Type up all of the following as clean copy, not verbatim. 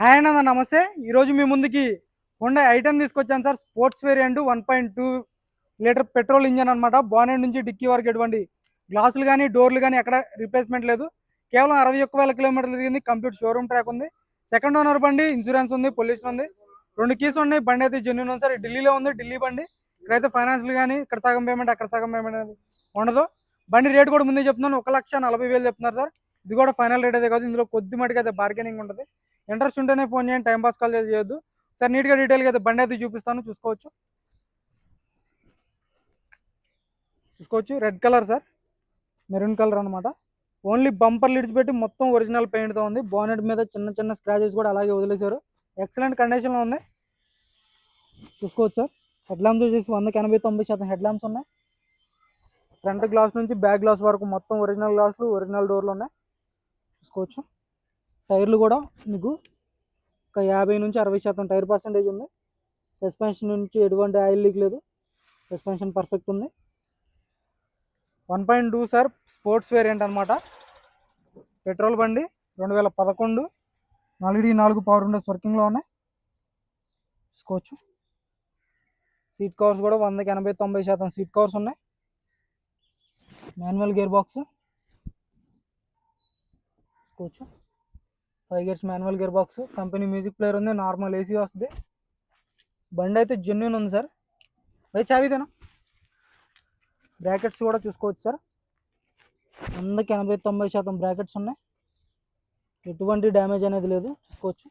Hi అన్న నమస్తే. ఈరోజు మీ ముందుకి హోండా ఐటెన్ తీసుకొచ్చాను sir. Sports variant 1.2 litre petrol engine అనమాట. బానెట్ నుంచి డిక్కీ వరకు ఎటువంటి గ్లాసులు కానీ డోర్లు కానీ ఎక్కడ రీప్లేస్మెంట్ లేదు. కేవలం 61,000 కిలోమీటర్లు తిరిగింది. కంప్లీట్ షోరూమ్ ట్రాక్ ఉంది. సెకండ్ ఓనర్ బండి, ఇన్సూరెన్స్ ఉంది, పొల్యూషన్ ఉంది, 2 కీస్ ఉన్నాయి. బండి అయితే జెన్యూన్ ఉంది సార్. ఢిల్లీలో ఉంది, ఢిల్లీ బండి. ఇక్కడైతే ఫైనాన్స్లు కానీ ఇక్కడ సగం పేమెంట్ అక్కడ సగం పేమెంట్ అనేది ఉండదు. బండి రేట్ కూడా ముందే చెప్తున్నాను, 1,40,000 చెప్తున్నారు సార్. ఇది కూడా ఫైనల్ రేట్ అయితే కాదు, ఇందులో కొద్ది మటుకు అయితే బార్గెనింగ్ ఉంటుంది. ఇంట్రెస్ట్ ఉంటేనే ఫోన్ చేయండి, టైం పాస్ కాల్ చేయొద్దు సార్. నీట్గా డీటెయిల్గా అయితే బండి అయితే చూపిస్తాను, చూసుకోవచ్చు. Red colour sir, maroon colour అనమాట. ఓన్లీ బంపర్ లిడ్స్ పెట్టి మొత్తం ఒరిజినల్ పెయింట్తో ఉంది. బానెట్ మీద చిన్న చిన్న స్క్రాచెస్ కూడా అలాగే వదిలేశారు. ఎక్సలెంట్ కండిషన్లో ఉంది, చూసుకోవచ్చు సార్. హెడ్ ల్యాంప్స్ వచ్చేసి 100-90% హెడ్ ల్యాంప్స్ ఉన్నాయి. ఫ్రంట్ గ్లాస్ నుంచి బ్యాక్ గ్లాస్ వరకు మొత్తం ఒరిజినల్ గ్లాసులు, ఒరిజినల్ డోర్లు ఉన్నాయి, చూసుకోవచ్చు. టైర్లు కూడా మీకు ఒక 50-60% టైర్ పర్సెంటేజ్ ఉంది. సస్పెన్షన్ నుంచి ఎటువంటి ఆయిల్ లీక్ లేదు, సస్పెన్షన్ పర్ఫెక్ట్ ఉంది. 1.2 సార్, స్పోర్ట్స్ వేరియంట్ అనమాట. పెట్రోల్ బండి, 2011, 4x4 పవర్ విండోస్ వర్కింగ్లో ఉన్నాయి, చూసుకోవచ్చు. సీట్ కవర్స్ కూడా 100-80-90% సీట్ కవర్స్ ఉన్నాయి. మాన్యువల్ గేర్ బాక్స్, చూసుకోవచ్చు. 5 gears manual gear box. Company music player ఉంది, నార్మల్ ఏసీ వస్తుంది. బండి అయితే జెన్యూన్ ఉంది సార్. అదే చావిదేనా. బ్రాకెట్స్ కూడా చూసుకోవచ్చు సార్. 100-80-90% బ్రాకెట్స్ ఉన్నాయి, ఎటువంటి డ్యామేజ్ అనేది లేదు, చూసుకోవచ్చు.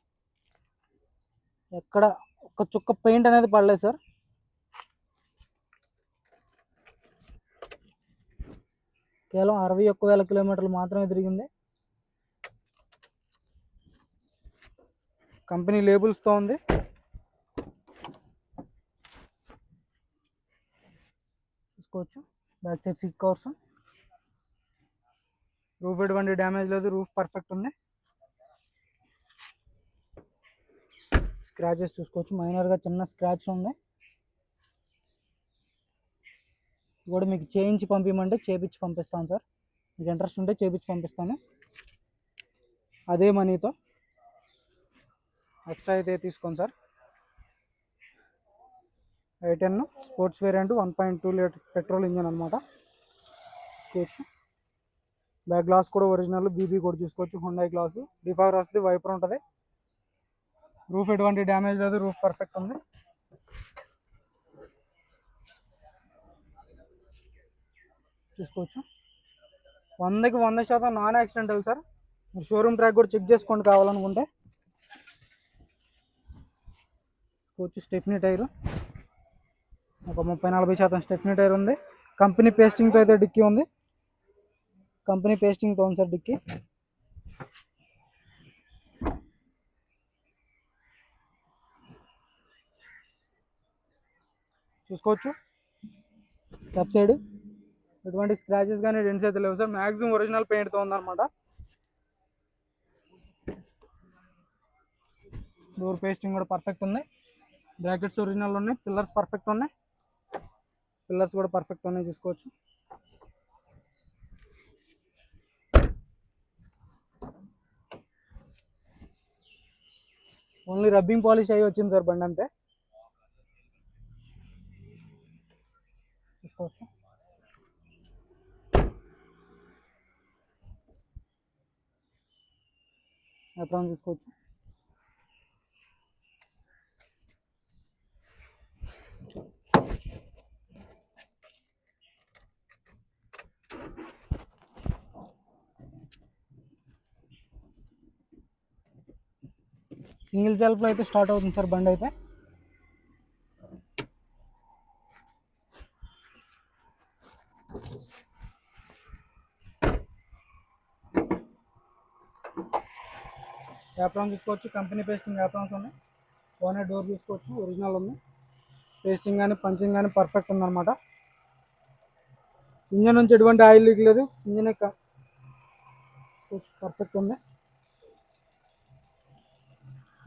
ఎక్కడ ఒక చుక్క పెయింట్ అనేది పడలేదు సార్. కేవలం 61,000 కిలోమీటర్లు మాత్రమే తిరిగింది. కంపెనీ లేబుల్స్తో ఉంది, చూసుకోవచ్చు. Back side seat covers. Roof ఎటువంటి డ్యామేజ్ లేదు, రూఫ్ పర్ఫెక్ట్ ఉంది. స్క్రాచెస్ చూసుకోవచ్చు, మైనర్గా చిన్న స్క్రాచ్ ఉంది. కూడా మీకు చేయించి పంపించమంటే చేపించి పంపిస్తాను సార్. మీకు ఇంట్రెస్ట్ ఉంటే చేపించి పంపిస్తాను, అదే మనీతో. ఎక్స్ట్రా అయితే తీసుకోండి sir. I ten sports variant 1.2 litre petrol engine అనమాట, చూసుకోవచ్చు. బ్యాక్ గ్లాస్ కూడా ఒరిజినల్, బీబీ కూడా చూసుకోవచ్చు. హుండాయ్ గ్లాసు, డిఫాగర్ వస్తుంది, వైపర్ ఉంటుంది. రూఫ్ ఎటువంటి డ్యామేజ్ లేదు, రూఫ్ పర్ఫెక్ట్ ఉంది, చూసుకోవచ్చు. 100% నాన్ యాక్సిడెంటల్ సార్. మీరు షోరూమ్ ట్రాక్ కూడా చెక్ చేసుకోండి కావాలనుకుంటే. చూసుకోవచ్చు. స్టెఫ్నీ టైరు, ఒక 30-40% స్టెఫ్నీ టైర్ ఉంది. కంపెనీ పేస్టింగ్తో అయితే డిక్కీ ఉంది, కంపెనీ పేస్టింగ్తో ఉంది సార్ డిక్కీ, చూసుకోవచ్చు. లెఫ్ట్ సైడ్ ఎటువంటి స్క్రాచెస్ కానీ డెంట్స్ అయితే లేవు సార్. మ్యాక్సిమం ఒరిజినల్ పెయింట్తో ఉందన్నమాట. డోర్ పేస్టింగ్ కూడా పర్ఫెక్ట్ ఉంది. బ్రాకెట్స్ ఒరిజినల్ ఉన్నాయి, పిల్లర్స్ పర్ఫెక్ట్ ఉన్నాయి, పిల్లర్స్ కూడా పర్ఫెక్ట్ ఉన్నాయి, చూసుకోవచ్చు. ఓన్లీ రబ్బింగ్ పాలిష్ అయ్యి వచ్చింది సార్ బండి, అంతే, చూసుకోవచ్చు. ఎప్పుడు చూసుకోవచ్చు. సింగిల్ సెల్ఫ్లో అయితే స్టార్ట్ అవుతుంది సార్ బండి అయితే. యాప్రాన్ చూసుకోవచ్చు, కంపెనీ పేస్టింగ్ యాప్రాన్స్ ఉన్నాయి. బోనెట్ డోర్ చూసుకోవచ్చు, ఒరిజినల్ ఉంది. పేస్టింగ్ కానీ పంచింగ్ కానీ పర్ఫెక్ట్ ఉందన్నమాట. ఇంజన్ నుంచి ఎటువంటి ఆయిల్ లీక్ లేదు, ఇంజన్ పర్ఫెక్ట్ ఉంది.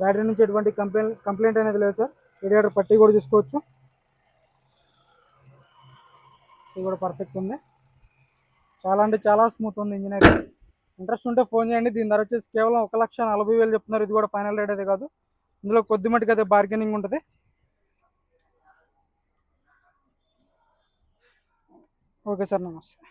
బ్యాటరీ నుంచి ఎటువంటి కంప్లైంట్ అనేది లేదు సార్. రేడియేటర్ పట్టీ కూడా చూసుకోవచ్చు, ఇది కూడా పర్ఫెక్ట్ ఉంది. చాలా అంటే చాలా స్మూత్ ఉంది ఇంజిన్ అయితే. ఇంట్రెస్ట్ ఉంటే ఫోన్ చేయండి. దీని ధర వచ్చేసి కేవలం 1,40,000 చెప్తున్నారు. ఇది కూడా ఫైనల్ రేట్ అయితే కాదు, ఇందులో కొద్ది మట్టుకు అయితే బార్గెనింగ్ ఉంటుంది. ఓకే సార్, నమస్తే.